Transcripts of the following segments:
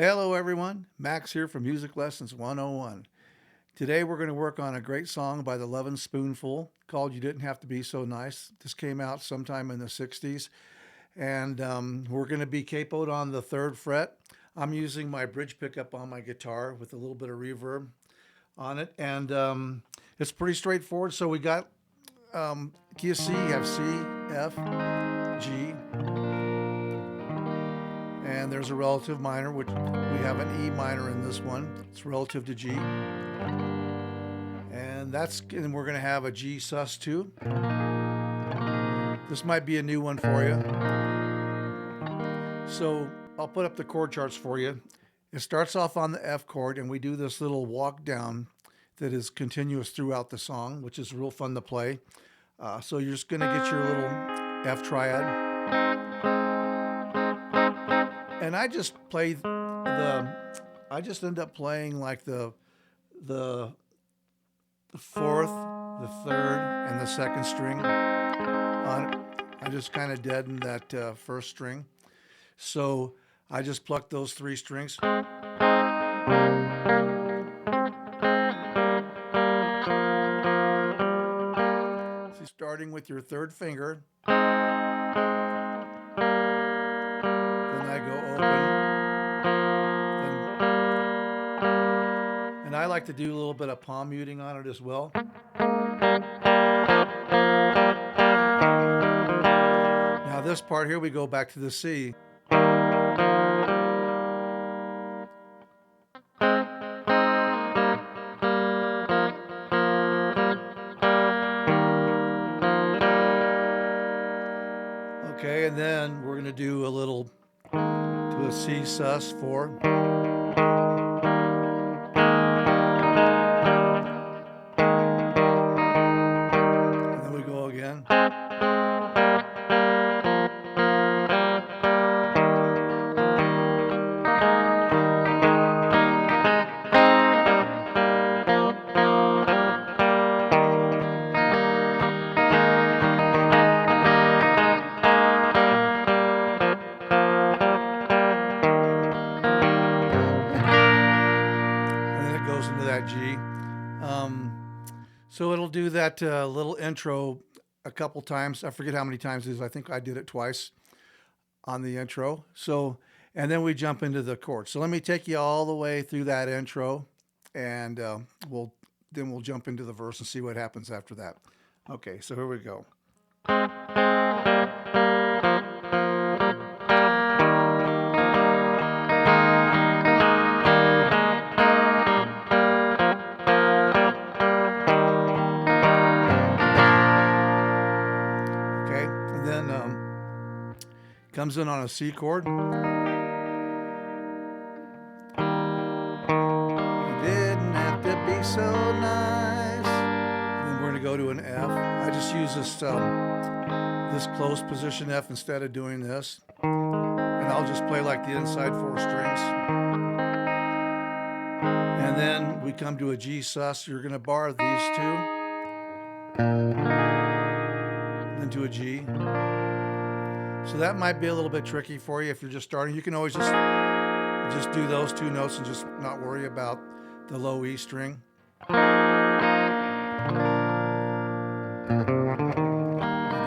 Hello everyone, Max here from Music Lessons 101. Today we're going to work on a great song by the Lovin Spoonful called You Didn't Have to Be So Nice. This came out sometime in the 60s and we're going to be capoed on the 3rd fret. I'm using my bridge pickup on my guitar with a little bit of reverb on it, and it's pretty straightforward. So we got key of C, you have C, F, G, and there's a relative minor, which we have an E minor in this one. It's relative to G. And we're going to have a G sus2. This might be a new one for you. So I'll put up the chord charts for you. It starts off on the F chord, and we do this little walk down that is continuous throughout the song, which is real fun to play. So you're just going to get your little F triad. And I just end up playing like the 4th, the 3rd, and the 2nd string on it. I just kind of deaden that 1st string. So I just pluck those 3 strings. So starting with your 3rd finger. I go open, and I like to do a little bit of palm muting on it as well. Now this part here, we go back to the C. Okay, and then we're going to do a little to a C sus4. And then we go again. Into that G. So it'll do that little intro a couple times. I forget how many times it is. I think I did it twice on the intro. So, and then we jump into the chord. So let me take you all the way through that intro, and we'll jump into the verse and see what happens after that. Okay, so here we go. Comes in on a C chord. You didn't have to be so nice. And then we're going to go to an F. I just use this closed position F instead of doing this. And I'll just play like the inside 4 strings. And then we come to a G sus. You're going to bar these 2. Then to a G. So that might be a little bit tricky for you if you're just starting. You can always just do those 2 notes and just not worry about the low E string. You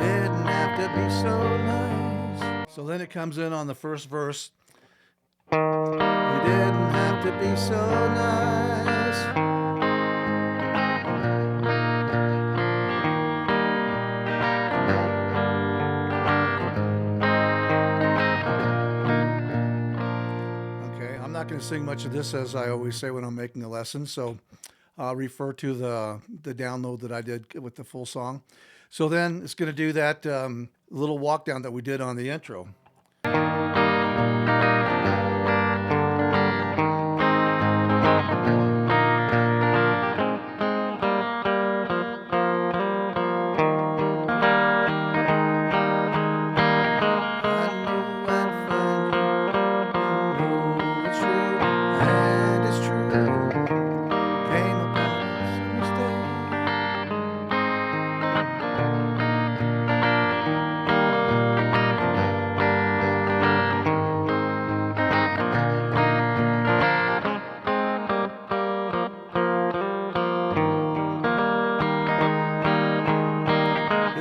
didn't have to be so nice. So then it comes in on the 1st verse. You didn't have to be so nice. I'm not going to sing much of this, as I always say when I'm making a lesson, so I'll refer to the download that I did with the full song. So then it's going to do that little walk down that we did on the intro.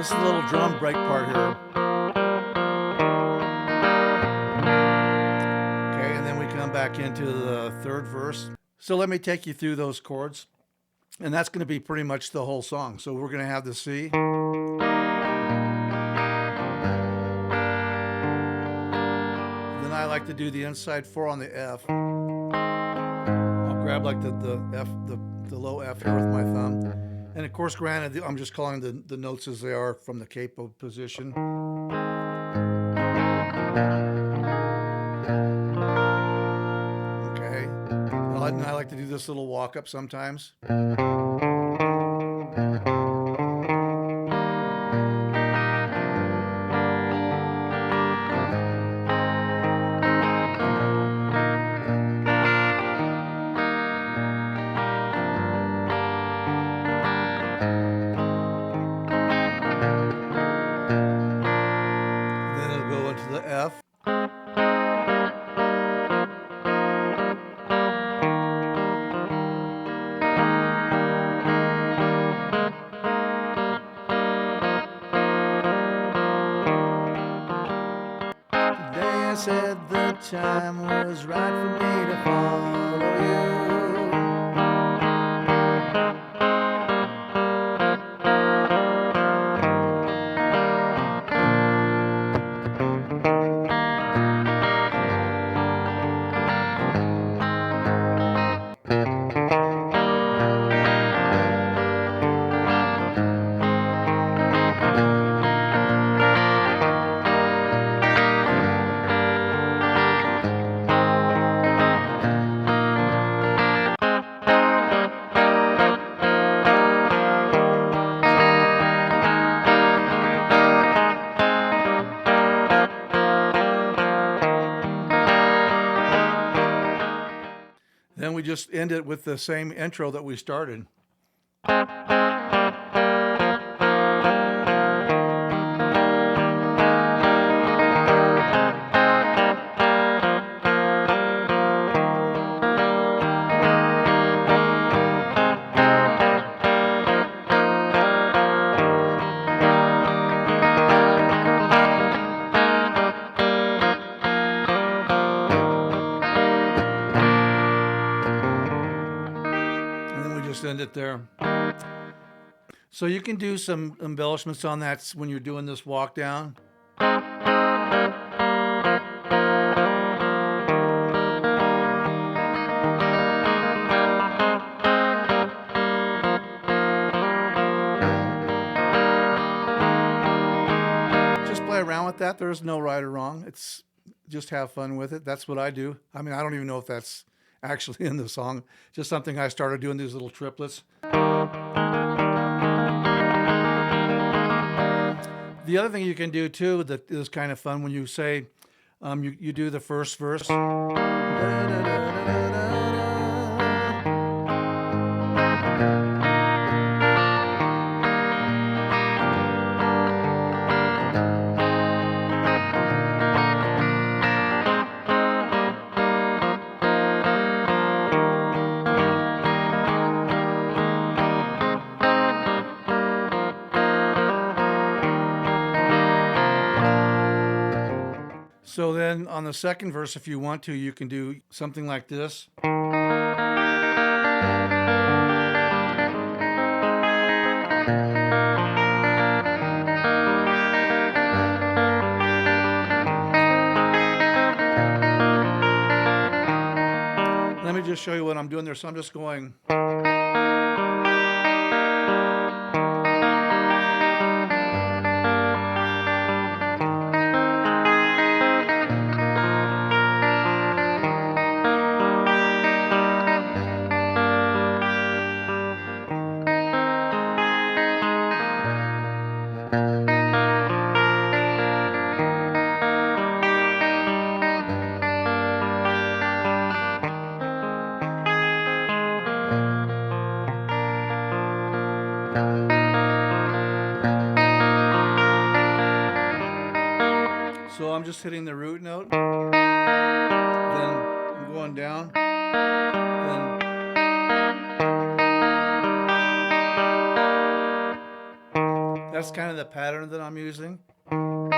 This is a little drum break part here. Okay, and then we come back into the third verse. So let me take you through those chords. And that's going to be pretty much the whole song. So we're going to have the C. Then I like to do the inside 4 on the F. I'll grab like the F, the low F here with my thumb. And of course, granted, I'm just calling the notes as they are from the capo position. Okay. And I like to do this little walk up sometimes. Then it'll go into the F. I said the time was right for me to follow you. Then we just end it with the same intro that we started. Just end it there. So you can do some embellishments on that when you're doing this walk down. Just play around with that. There's no right or wrong. It's just have fun with it. That's what I do. I mean, I don't even know if that's actually in the song, just something I started doing, these little triplets. The other thing you can do too that is kind of fun when you say, you do the first verse. So then on the second verse, if you want to, you can do something like this. Let me just show you what I'm doing there. So I'm just going. So I'm just hitting the root note, then I'm going down, then That's kind of the pattern that I'm using. Then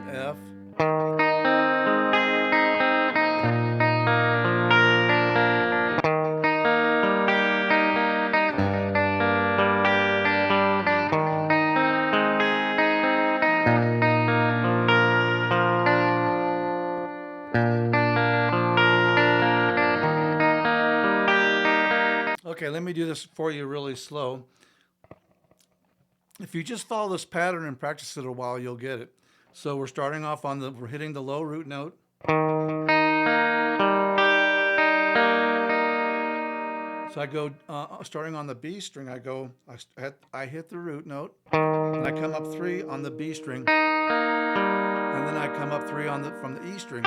F. Okay, let me do this for you really slow. If you just follow this pattern and practice it a while, you'll get it. So we're starting off we're hitting the low root note. So I go, starting on the B string, I hit the root note, and I come up 3 on the B string, and then I come up 3 from the E string.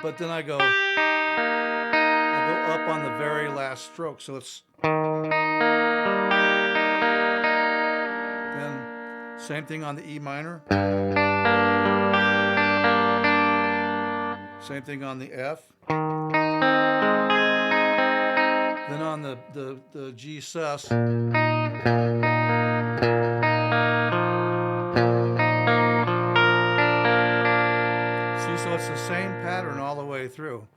But then I go up on the very last stroke, so it's then same thing on the E minor, same thing on the F, then on the G sus. See, so it's the same pattern all the way through.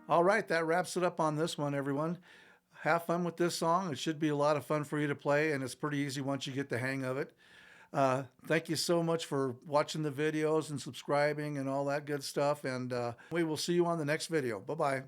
All right, that wraps it up on this one, everyone. Have fun with this song. It should be a lot of fun for you to play, and it's pretty easy once you get the hang of it. Thank you so much for watching the videos and subscribing and all that good stuff, and we will see you on the next video. Bye-bye.